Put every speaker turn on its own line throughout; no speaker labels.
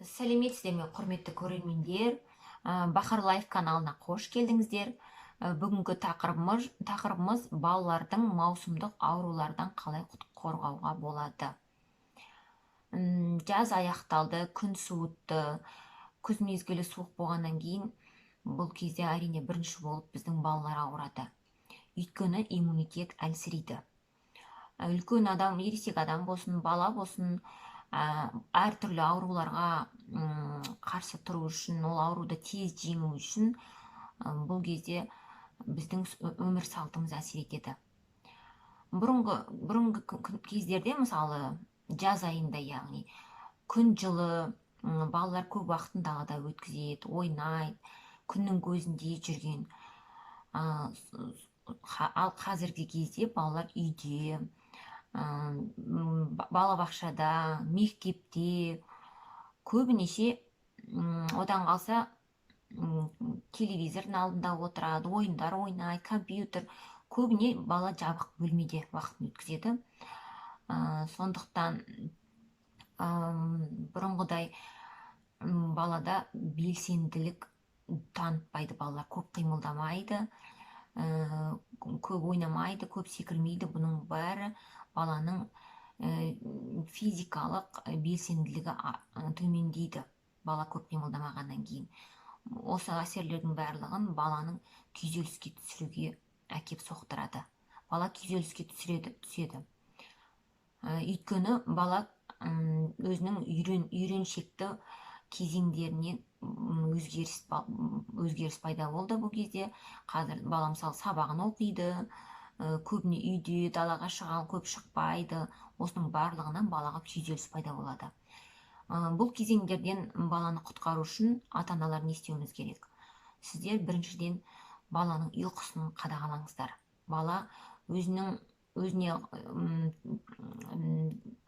Сәлеметсіздер ме, құрметті көрермендер. Бахар Лайф каналына қош келдіңіздер. Бүгінгі тақырыбымыз балалардың маусымдық аурулардан қалай қорғауға болады. Жаз аяқталды, күн суытты, күз мезгілі суық болғаннан кейін бұл кезде әрине бірінші болып біздің балалар ауырады. Өйткені иммунитет әлсірейді. Үлкен адам, ересек адам болсын, бала болсын, әртүрлі ауруларға қарсы тұру үшін, ол ауруды тез жеңу үшін бұл кезде біздің өмір салтымыз әсер етеді. Бұрынғы кездерде, мысалы, жаз айында, яғни күн жылы, балалар көп уақытын далада өткізеді, ойнайды, күннің көзінде жүрген. Ал қазіргі кезде балалар үйде, балабақшада, мектепте, көбінесе одан қалса телевизордың алдында отырады, ойындар ойнайды, компьютер. Көбіне бала жабық бөлмеде уақытын өткізеді. Сондықтан бұрынғыдай балада белсенділік танытпайды, балалар көп қимылдамайды, көп ойнамайды, көп секірмейді. Бұның бәрі баланың физикалық белсенділігі төмендейді, бала көп қимылдамағаннан кейін. Осы әсерлердің барлығын баланың күйзеліске түсіруге әкеп соқтырады. Бала күйзеліске түседі. Өйткені бала өзінің үйреншекті кезеңдерінен өзгеріс пайда болды бұл кезде. Қазір бала мысалы сабағын оқиды, көбіне үйде, далаға көп шықпайды. Осының барлығынан балаға күйзеліс пайда болады. Бұл кезеңдерден баланы құтқару үшін ата-аналар не істеуіміз керек? Сіздер біріншіден баланың ұйқысын қадағалаңыздар. Бала өзіне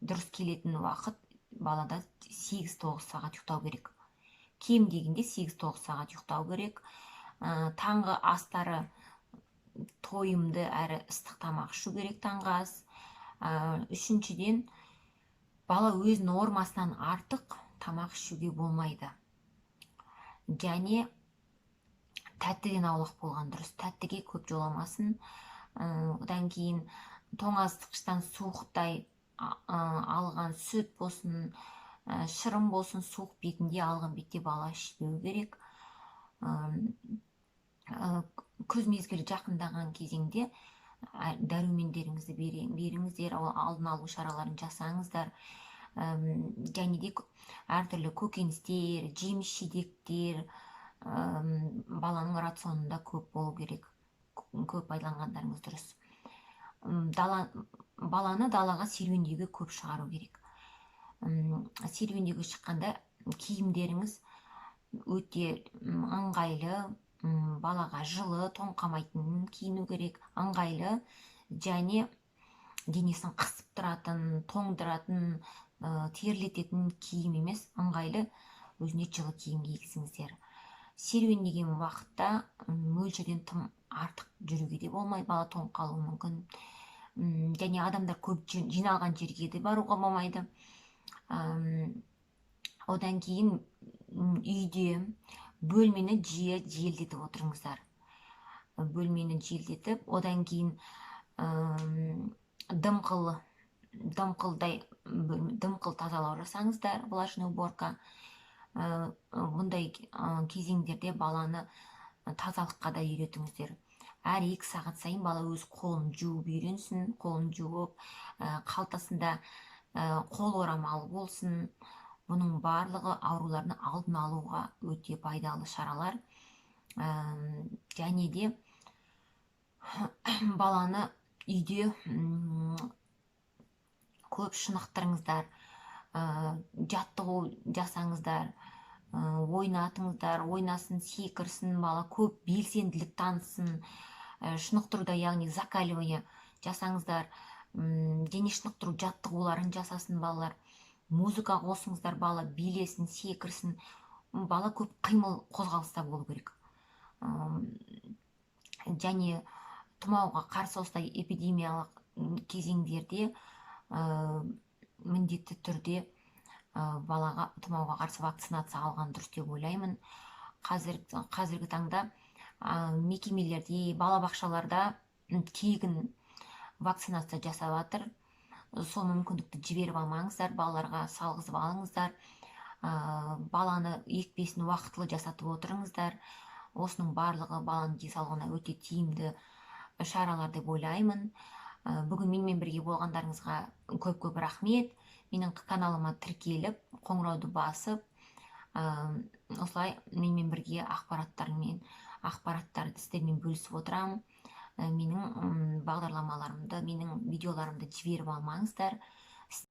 дұрыс келетін уақыт балада 8-9 сағат ұйықтау керек. Кем дегенде 8-9 сағат ұйықтау керек. Таңғы астары тойымды әрі ыстық тамақ ішу керек, таңғы ас. Үшіншіден, бала өз нормасынан артық тамақ ішуге болмайды. Және тәттіден аулақ болған дұрыс. Тәттіге көп жоламасын. Одан кейін тоңазытқыштан суықтай алған сүт болсын, шырым болсын, суық бетінде алған бетте бала ішпеу керек. Күз мезгілі жақындаған кезеңде дәрумендеріңізді беріңіздер, алдын алу шараларын жасаңыздар. Және де әртүрлі көкөністер, жеміс жидектер баланың рационында көп болу керек. Көп пайдаланғандарыңыз дұрыс. Баланы далаға серуендеуге көп шығару керек. Серуендеуге шыққанда киімдеріңіз өте ыңғайлы, балаға жылы, тоңқамайтын киіну керек, ыңғайлы, және денесін қысып тұратын, тоңдыратын, терлететін киім емес, ыңғайлы, өзіне жылы киім кигізіңіздер. Серуендеген уақытта мөлшерден тым артық жүруге де болмайды, бала тоңып қалуы мүмкін. Және адамдар көп жиналған жерге де баруға болмайды. Одан кейін үйде бөлмені жиі желдетіп отырыңыздар. Бөлмені желдетіп, одан кейін дымқыл тазалау жасаңыздар, влажный уборка. Бұндай кезеңдерде баланы тазалыққа да үйретіңіздер. Әр 2 сағат сайын бала өз қолын жуып үйренсін, қолын жуып, қалтасында қол орамалы болсын. Бұның барлығы аурулардың алдын алуға өте пайдалы шаралар. Және де баланы үйде көп шынықтырыңыздар, жаттығу жасаңыздар, ойнатыңыздар, ойнасын, секірсін, бала көп белсенділік танысын. Шынықтыруда, яғни закаливание жасаңыздар, дене шынықтыру жаттығуларын жасасын балалар. Музыка қосыңыздар, бала билесін, секірсін. Бала көп қимыл қозғалыста болу керек. Және тұмауға қарсы осылай эпидемиялық кезеңдерде міндетті түрде балаға тұмауға қарсы вакцинация алған дұрыс деп ойлаймын. Қазіргі таңда мекемелерде, балабақшаларда тегін вакцинация жасап жатыр. Сол мүмкіндікті жіберіп алмаңыздар, балаларға салғызып алыңыздар. Баланы екпесін уақытылы жасатып отырыңыздар. Осының барлығы баланың денсаулығына өте тиімді шаралар деп ойлаймын. Бүгін менімен бірге болғандарыңызға көп рахмет. Менің каналыма тіркеліп, қоңырауды басып, осылай менімен бірге ақпараттарды сіздермен бөлісіп отырамын. Менің бағдарламаларымды, менің видеоларымды жіберіп алмаңыздар.